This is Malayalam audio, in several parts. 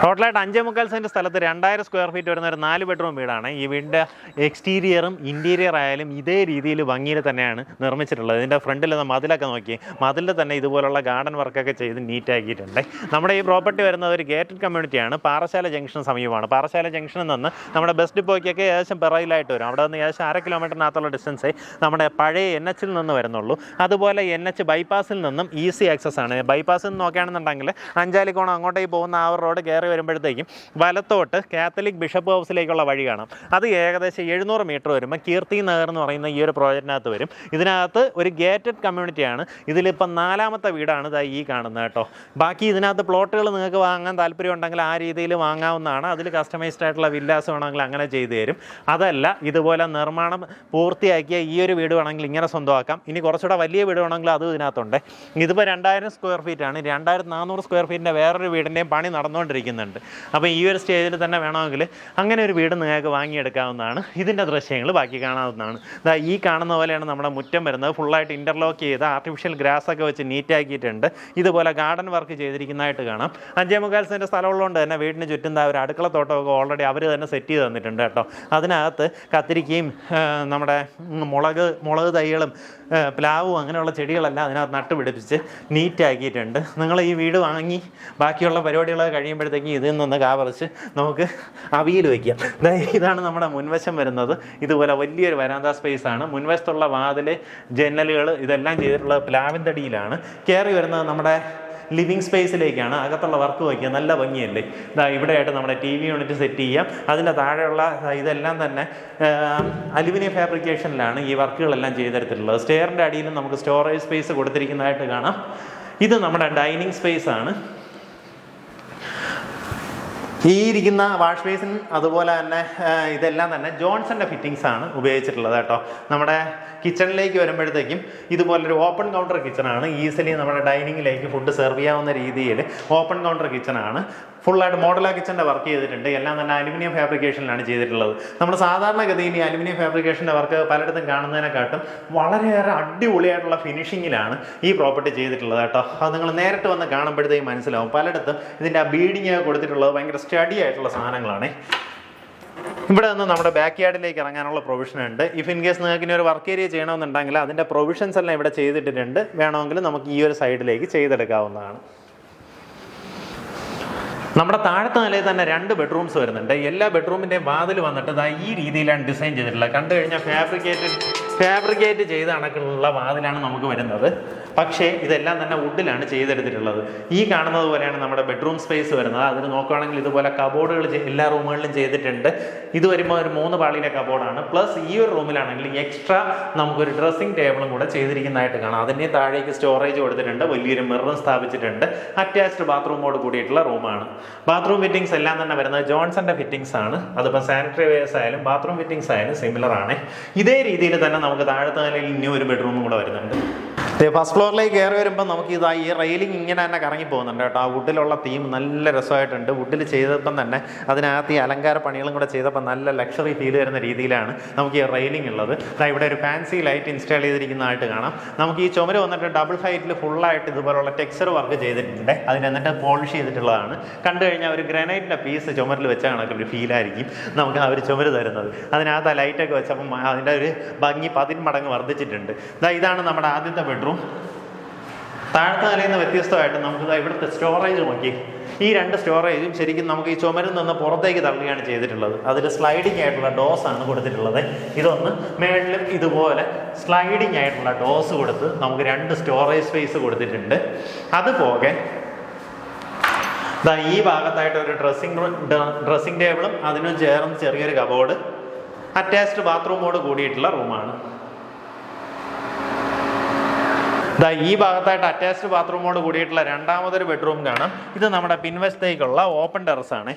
ടോട്ടലായിട്ട് 5.25 സെൻറ്റ് സ്ഥലത്ത് 2000 സ്ക്വയർ ഫീറ്റ് വരുന്ന ഒരു 4 ബെഡ്റൂം വീടാണ്. ഈ വീടിൻ്റെ എക്സ്റ്റീരിയറും ഇൻറ്റീരിയർ ആയാലും ഇതേ രീതിയിൽ ഭംഗിയിൽ തന്നെയാണ് നിർമ്മിച്ചിട്ടുള്ളത്. ഇതിൻ്റെ ഫ്രണ്ടിൽ മതിലൊക്കെ നോക്കി, മതിലിൽ തന്നെ ഇതുപോലുള്ള ഗാർഡൻ വർക്കൊക്കെ ചെയ്ത് നീറ്റാക്കിയിട്ടുണ്ട്. നമ്മുടെ ഈ പ്രോപ്പർട്ടി വരുന്നത് ഒരു ഗേറ്റഡ് കമ്മ്യൂണിറ്റിയാണ്. പാറശാല ജംഗ്ഷന് സമീപമാണ്. പാറശാല ജംഗ്ഷനിൽ നിന്ന് നമ്മുടെ ബസ് ഡിപ്പോയ്ക്കൊക്കെ ഏകദേശം പിറയിലായിട്ട് വരും. അവിടെ നിന്ന് ഏകദേശം 1/2 കിലോമീറ്ററിനകത്തുള്ള ഡിസ്റ്റൻസേ നമ്മുടെ പഴയ NH നിന്ന് വരുന്നുള്ളൂ. അതുപോലെ NH ബൈപ്പാസിൽ നിന്നും ഈസി ആക്സസ് ആണ്. ബൈപ്പാസിൽ നിന്ന് നോക്കുകയാണെന്നുണ്ടെങ്കിൽ അഞ്ചാലിക്കോണം അങ്ങോട്ടേക്ക് പോകുന്ന ആ റോഡ് കയറി വരുമ്പോഴത്തേക്കും വലത്തോട്ട് കാത്തലിക് ബിഷപ്പ് ഹൗസിലേക്കുള്ള വഴി കാണാം. അത് ഏകദേശം 700 മീറ്റർ വരുമ്പോൾ കീർത്തി നഗർ എന്ന് പറയുന്ന ഈ ഒരു പ്രോജക്റ്റിനകത്ത് വരും. ഇതിനകത്ത് ഒരു ഗേറ്റഡ് കമ്മ്യൂണിറ്റിയാണ്. ഇതിലിപ്പം 4ാമത്തെ വീടാണ് ഈ കാണുന്നത് കേട്ടോ. ബാക്കി ഇതിനകത്ത് പ്ലോട്ടുകൾ നിങ്ങൾക്ക് വാങ്ങാൻ താല്പര്യം ഉണ്ടെങ്കിൽ ആ രീതിയിൽ വാങ്ങാവുന്നതാണ്. അതിൽ കസ്റ്റമൈസ്ഡ് ആയിട്ടുള്ള വില്ലാസ് വേണമെങ്കിൽ അങ്ങനെ ചെയ്തു തരും. അതല്ല ഇതുപോലെ നിർമ്മാണം പൂർത്തിയാക്കിയ ഈ ഒരു വീട് വേണമെങ്കിൽ ഇങ്ങനെ സ്വന്തമാക്കാം. ഇനി കുറച്ചുകൂടെ വലിയ വീട് വേണമെങ്കിൽ അതും ഇതിനകത്തുണ്ട്. ഇതിപ്പോൾ 2000 സ്ക്വയർ ഫീറ്റാണ്. 2400 സ്ക്വയർ ഫീറ്റിൻ്റെ വേറൊരു വീടിൻ്റെയും പണി നടന്നുകൊണ്ടിരിക്കുന്നുണ്ട്. അപ്പോൾ ഈ ഒരു സ്റ്റേജിൽ തന്നെ വേണമെങ്കിൽ അങ്ങനെ ഒരു വീട് നിങ്ങൾക്ക് വാങ്ങിയെടുക്കാവുന്നതാണ്. ഇതിൻ്റെ ദൃശ്യങ്ങൾ ബാക്കി കാണാവുന്നതാണ്. ഈ കാണുന്ന പോലെയാണ് നമ്മുടെ മുറ്റം വരുന്നത്. ഫുള്ളായിട്ട് ഇൻ്റർലോക്ക് ചെയ്ത് ആർട്ടിഫിഷ്യൽ ഗ്രാസ് ഒക്കെ വെച്ച് നീറ്റാക്കിയിട്ടുണ്ട്. ഇതുപോലെ ഗാർഡൻ വർക്ക് ചെയ്തിരിക്കുന്നതായിട്ട് കാണാം. 5.25 സെൻറ്റ് സ്ഥലമുള്ളതുകൊണ്ട് തന്നെ വീടിന് ചുറ്റും ഒരു അടുക്കള തോട്ടമൊക്കെ ഓൾറെഡി അവർ തന്നെ സെറ്റ് ചെയ്ത് തന്നിട്ടുണ്ട് കേട്ടോ. അതിനകത്ത് കത്തിരിക്കയും നമ്മുടെ മുളക് തൈകളും പ്ലാവും അങ്ങനെയുള്ള ചെടികളെല്ലാം അതിനകത്ത് നട്ടുപിടിപ്പിച്ച് നീറ്റാക്കിയിട്ടുണ്ട്. നിങ്ങൾ ഈ വീട് വാങ്ങി ബാക്കിയുള്ള പരിപാടികളൊക്കെ കഴിയുമ്പോഴത്തേക്കും ഇതിൽ നിന്ന് കാവറിച്ച് നമുക്ക് അവിയൽ വയ്ക്കാം. ഇതാണ് നമ്മുടെ മുൻവശം വരുന്നത്. ഇതുപോലെ വലിയൊരു വരാന്ത സ്പേസ് ആണ്. മുൻവശത്തുള്ള വാതിൽ, ജനലുകൾ ഇതെല്ലാം ചെയ്തിട്ടുള്ളത് പ്ലാവിൻ തടിയിലാണ്. കയറി വരുന്നത് നമ്മുടെ ലിവിങ് സ്പേസിലേക്കാണ്. അകത്തുള്ള വർക്ക് വയ്ക്കുക, നല്ല ഭംഗിയല്ലേ. ഇവിടെയായിട്ട് നമ്മുടെ TV യൂണിറ്റ് സെറ്റ് ചെയ്യാം. അതിൻ്റെ താഴെയുള്ള ഇതെല്ലാം തന്നെ അലുമിനിയം ഫാബ്രിക്കേഷനിലാണ് ഈ വർക്കുകളെല്ലാം ചെയ്തെടുത്തിട്ടുള്ളത്. സ്റ്റെയറിൻ്റെ അടിയിലും നമുക്ക് സ്റ്റോറേജ് സ്പേസ് കൊടുത്തിരിക്കുന്നതായിട്ട് കാണാം. ഇത് നമ്മുടെ ഡൈനിങ് സ്പേസ് ആണ്. ഈ ഇരിക്കുന്ന വാഷ് ബേസിൻ അതുപോലെ തന്നെ ഇതെല്ലാം തന്നെ ജോൺസന്റെ ഫിറ്റിങ്സ് ആണ് ഉപയോഗിച്ചിട്ടുള്ളത് കേട്ടോ. നമ്മുടെ കിച്ചണിലേക്ക് വരുമ്പോഴത്തേക്കും ഇതുപോലൊരു ഓപ്പൺ കൗണ്ടർ കിച്ചണാണ്. ഈസിലി നമ്മുടെ ഡൈനിങ്ങിലേക്ക് ഫുഡ് സെർവ് ചെയ്യാവുന്ന രീതിയിൽ ഓപ്പൺ കൗണ്ടർ കിച്ചണാണ്. ഫുള്ളായിട്ട് മോഡലാ കിച്ചൻ്റെ വർക്ക് ചെയ്തിട്ടുണ്ട്. എല്ലാം തന്നെ അലുമിനിയം ഫാബ്രിക്കേഷനിലാണ് ചെയ്തിട്ടുള്ളത്. നമ്മൾ സാധാരണഗതിയിൽ ഈ അലുമിനിയം ഫാബ്രിക്കേഷൻ്റെ വർക്ക് പലയിടത്തും കാണുന്നതിനെക്കാട്ടും വളരെയേറെ അടിപൊളിയായിട്ടുള്ള ഫിനിഷിങ്ങിലാണ് ഈ പ്രോപ്പർട്ടി ചെയ്തിട്ടുള്ളത് കേട്ടോ. അത് നിങ്ങൾ നേരിട്ട് വന്ന് കാണുമ്പോഴത്തേക്കും മനസ്സിലാവും. പലയിടത്തും ഇതിൻ്റെ ആ ബീഡിങ് കൊടുത്തിട്ടുള്ളത് ഭയങ്കര സ്റ്റഡി ആയിട്ടുള്ള സാധനങ്ങളാണ്. ഇവിടെ നിന്ന് നമ്മുടെ ബാക്ക് യാർഡിലേക്ക് ഇറങ്ങാനുള്ള പ്രൊവിഷൻ ഉണ്ട്. ഇഫ് ഇൻ കേസ് നിങ്ങൾക്ക് ഇനി ഒരു വർക്ക് ഏരിയ ചെയ്യണമെന്നുണ്ടെങ്കിൽ അതിൻ്റെ പ്രൊവിഷൻസ് എല്ലാം ഇവിടെ ചെയ്തിട്ടിട്ടുണ്ട്. വേണമെങ്കിൽ നമുക്ക് ഈ ഒരു സൈഡിലേക്ക് ചെയ്തെടുക്കാവുന്നതാണ്. നമ്മുടെ താഴത്തെ നിലയിൽ തന്നെ 2 ബെഡ്റൂംസ് വരുന്നുണ്ട്. എല്ലാ ബെഡ്റൂമിൻ്റെയും വാതിൽ വന്നിട്ട് ഈ രീതിയിലാണ് ഡിസൈൻ ചെയ്തിട്ടുള്ളത്. കണ്ടു കഴിഞ്ഞാൽ ഫാബ്രിക്കേറ്റ് ചെയ്ത കണക്കുള്ള വാതിലാണ് നമുക്ക് വരുന്നത്. പക്ഷേ ഇതെല്ലാം തന്നെ വുഡിലാണ് ചെയ്തെടുത്തിട്ടുള്ളത്. ഈ കാണുന്നത് പോലെയാണ് നമ്മുടെ ബെഡ്റൂം സ്പേസ് വരുന്നത്. അതിന് നോക്കുകയാണെങ്കിൽ ഇതുപോലെ കബോർഡുകൾ എല്ലാ റൂമുകളിലും ചെയ്തിട്ടുണ്ട്. ഇത് വരുമ്പോൾ ഒരു 3 പാളിയിലെ കബോർഡാണ്. പ്ലസ് ഈ ഒരു റൂമിലാണെങ്കിൽ എക്സ്ട്രാ നമുക്കൊരു ഡ്രസ്സിംഗ് ടേബിളും കൂടെ ചെയ്തിരിക്കുന്നതായിട്ട് കാണാം. അതിൻ്റെ താഴേക്ക് സ്റ്റോറേജ് കൊടുത്തിട്ടുണ്ട്. വലിയൊരു മിററും സ്ഥാപിച്ചിട്ടുണ്ട്. അറ്റാച്ച്ഡ് ബാത്റൂമോട് കൂടിയിട്ടുള്ള റൂമാണ്. ബാത്റൂം ഫിറ്റിംഗ്സ് എല്ലാം തന്നെ വരുന്നത് ജോൺസന്റെ ഫിറ്റിംഗ്സ് ആണ്. അതിപ്പോൾ സാനിറ്ററി വെയർസ് ആയാലും ബാത്റൂം ഫിറ്റിംഗ്സ് ആയാലും സിമിലർ ആണ്. ഇതേ രീതിയിൽ തന്നെ നമുക്ക് താഴത്തെ നിലയിൽ ഇനി ഒരു ബെഡ്റൂമും കൂടെ വരുന്നുണ്ട്. ഫസ്റ്റ് ഫ്ലോറിലേക്ക് കയറി വരുമ്പോൾ നമുക്ക് ഈ റെയിലിംഗ് ഇങ്ങനെ തന്നെ കറങ്ങി പോകുന്നുണ്ട് കേട്ടോ. ആ വുഡിലുള്ള തീം നല്ല രസമായിട്ടുണ്ട്. വുഡിൽ ചെയ്തപ്പം തന്നെ അതിനകത്ത് ഈ അലങ്കാര പണികളും കൂടെ ചെയ്തപ്പോൾ നല്ല ലക്ഷറി ഫീൽ വരുന്ന രീതിയിലാണ് നമുക്ക് ഈ റെയിലിംഗ് ഉള്ളത്. ഇവിടെ ഒരു ഫാൻസി ലൈറ്റ് ഇൻസ്റ്റാൾ ചെയ്തിരിക്കുന്നതായിട്ട് കാണാം. നമുക്ക് ഈ ചുമര് വന്നിട്ട് ഡബിൾ ഹൈറ്റിൽ ഫുള്ളായിട്ട് ഇതുപോലുള്ള ടെക്സ്ചർ വർക്ക് ചെയ്തിട്ടുണ്ട്. അതിനെന്നിട്ട് പോളിഷ് ചെയ്തിട്ടുള്ളതാണ്. കണ്ടു കഴിഞ്ഞാൽ ഒരു ഗ്രാനൈറ്റിൻ്റെ പീസ് ചുമരിൽ വെച്ച കണക്കൊരു ഫീലായിരിക്കും നമുക്ക് ആ ഒരു ചുമര് തരുന്നത്. അതിനകത്ത് ആ ലൈറ്റൊക്കെ വെച്ചപ്പം അതിൻ്റെ ഒരു ഭംഗി 10 മടങ്ങ് വർദ്ധിച്ചിട്ടുണ്ട്. ഇതാണ് നമ്മുടെ ആദ്യത്തെ ബെഡ്റൂം. താഴത്തെ നിലയിൽ നിന്ന് വ്യത്യസ്തമായിട്ട് നമുക്ക് ഇവിടുത്തെ സ്റ്റോറേജ് നോക്കി. ഈ 2 സ്റ്റോറേജും ശരിക്കും നമുക്ക് ഈ ചുമരിൽ നിന്ന് പുറത്തേക്ക് തള്ളുകയാണ് ചെയ്തിട്ടുള്ളത്. അതിൽ സ്ലൈഡിങ് ആയിട്ടുള്ള ഡോസ് ആണ് കൊടുത്തിട്ടുള്ളത്. ഇതൊന്ന് മേളിലും ഇതുപോലെ സ്ലൈഡിങ് ആയിട്ടുള്ള ഡോസ് കൊടുത്ത് നമുക്ക് 2 സ്റ്റോറേജ് സ്പേസ് കൊടുത്തിട്ടുണ്ട്. അതുപോലെ ഈ ഭാഗത്തായിട്ട് ഒരു ഡ്രസ്സിംഗ് ടേബിളും അതിനും ചേർന്ന് ചെറിയൊരു കബോർഡ്, അറ്റാച്ച്ഡ് ബാത്റൂമോട് കൂടിയിട്ടുള്ള റൂമാണ്. ഈ ഭാഗത്തായിട്ട് അറ്റാച്ച്ഡ് ബാത്റൂമോട് കൂടിയിട്ടുള്ള 2ാമതൊരു ബെഡ്റൂം കാണാം. ഇത് നമ്മുടെ പിൻവശത്തേക്കുള്ള ഓപ്പൺ ടെറസ് ആണ്.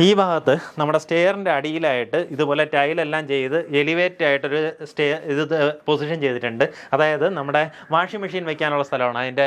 ഈ ഭാഗത്ത് നമ്മുടെ സ്റ്റെയറിൻ്റെ അടിയിലായിട്ട് ഇതുപോലെ ടൈലെല്ലാം ചെയ്ത് എലിവേറ്റ് ആയിട്ടൊരു പൊസിഷൻ ചെയ്തിട്ടുണ്ട്. അതായത് നമ്മുടെ വാഷിംഗ് മെഷീൻ വെക്കാനുള്ള സ്ഥലമാണ്. അതിൻ്റെ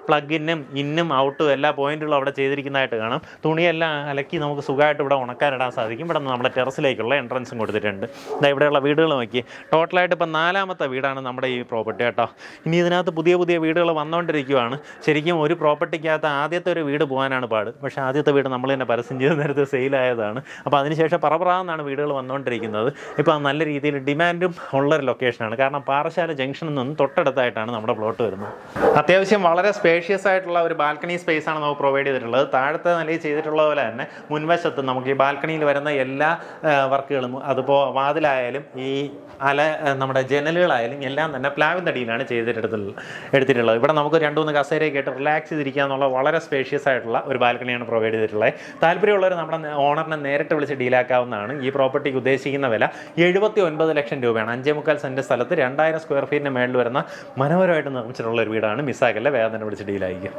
പ്ലഗിനും ഇന്നും ഔട്ടും എല്ലാ പോയിന്റുകളും അവിടെ ചെയ്തിരിക്കുന്നതായിട്ട് കാണാം. തുണിയെല്ലാം അലക്കി നമുക്ക് സുഖമായിട്ട് ഇവിടെ ഉണക്കാനിടാൻ സാധിക്കും. ഇവിടെ നമ്മുടെ ടെറസിലേക്കുള്ള എൻട്രൻസും കൊടുത്തിട്ടുണ്ട്. ഇവിടെയുള്ള വീടുകൾ നോക്കി. ടോട്ടലായിട്ട് ഇപ്പം 4ാമത്തെ വീടാണ് നമ്മുടെ ഈ പ്രോപ്പർട്ടി കേട്ടോ. ഇനി ഇതിനകത്ത് പുതിയ പുതിയ വീടുകൾ വന്നുകൊണ്ടിരിക്കുകയാണ്. ശരിക്കും ഒരു പ്രോപ്പർട്ടിക്കകത്ത് ആദ്യത്തെ ഒരു വീട് പോകാനാണ് പാട്. പക്ഷേ ആദ്യത്തെ വീട് നമ്മൾ തന്നെ പരസ്യം ചെയ്ത് നേരത്തെ സെയിലായതാണ്. അപ്പോൾ അതിനുശേഷം പറപറാന്നാണ് വീടുകൾ വന്നുകൊണ്ടിരിക്കുന്നത്. ഇപ്പോൾ നല്ല രീതിയിൽ ഡിമാൻഡും ഉള്ളൊരു ലൊക്കേഷനാണ്. കാരണം പാറശാല ജംഗ്ഷനിൽ നിന്നും തൊട്ടടുത്തായിട്ടാണ് നമ്മുടെ പ്ലോട്ട് വരുന്നത്. അത്യാവശ്യം വളരെ സ്പേഷ്യസ് ആയിട്ടുള്ള ഒരു ബാൽക്കണി സ്പേസ് ആണ് നമുക്ക് പ്രൊവൈഡ് ചെയ്തിട്ടുള്ളത്. താഴത്തെ നിലയിൽ ചെയ്തിട്ടുള്ള പോലെ തന്നെ മുൻവശത്ത് നമുക്ക് ഈ ബാൽക്കണിയിൽ വരുന്ന എല്ലാ വർക്കുകളും, അതിപ്പോൾ വാതിലായാലും ഈ നമ്മുടെ ജനലുകളായാലും എല്ലാം തന്നെ പ്ലാവിൻ തടിയിലാണ് എടുത്തിട്ടുള്ളത്. ഇവിടെ നമുക്ക് 2-3 കസേരയൊക്കെ ആയിട്ട് റിലാക്സ് ചെയ്തിരിക്കുക എന്നുള്ള വളരെ സ്പേഷ്യസ് ആയിട്ടുള്ള ഒരു ബാൽക്കണിയാണ് പ്രൊവൈഡ് ചെയ്തിട്ടുള്ളത്. താല്പര്യമുള്ളവർ നമ്മുടെ ഓണറിനെ നേരിട്ട് വിളിച്ച് ഡീലാക്കാവുന്നതാണ്. ഈ പ്രോപ്പർട്ടിക്ക് ഉദ്ദേശിക്കുന്ന വില 79 ലക്ഷം രൂപയാണ്. 5.25 സെൻറ്റ് സ്ഥലത്ത് 2000 സ്ക്വയർ ഫീറ്റിന് മേളിൽ വരുന്ന മനോഹരമായിട്ട് നിർമ്മിച്ചിട്ടുള്ള ഒരു വീടാണ്. മിസ്സാക്കല്ല, വേഗം തന്നെ വിളിച്ച് ഡീലായിരിക്കും.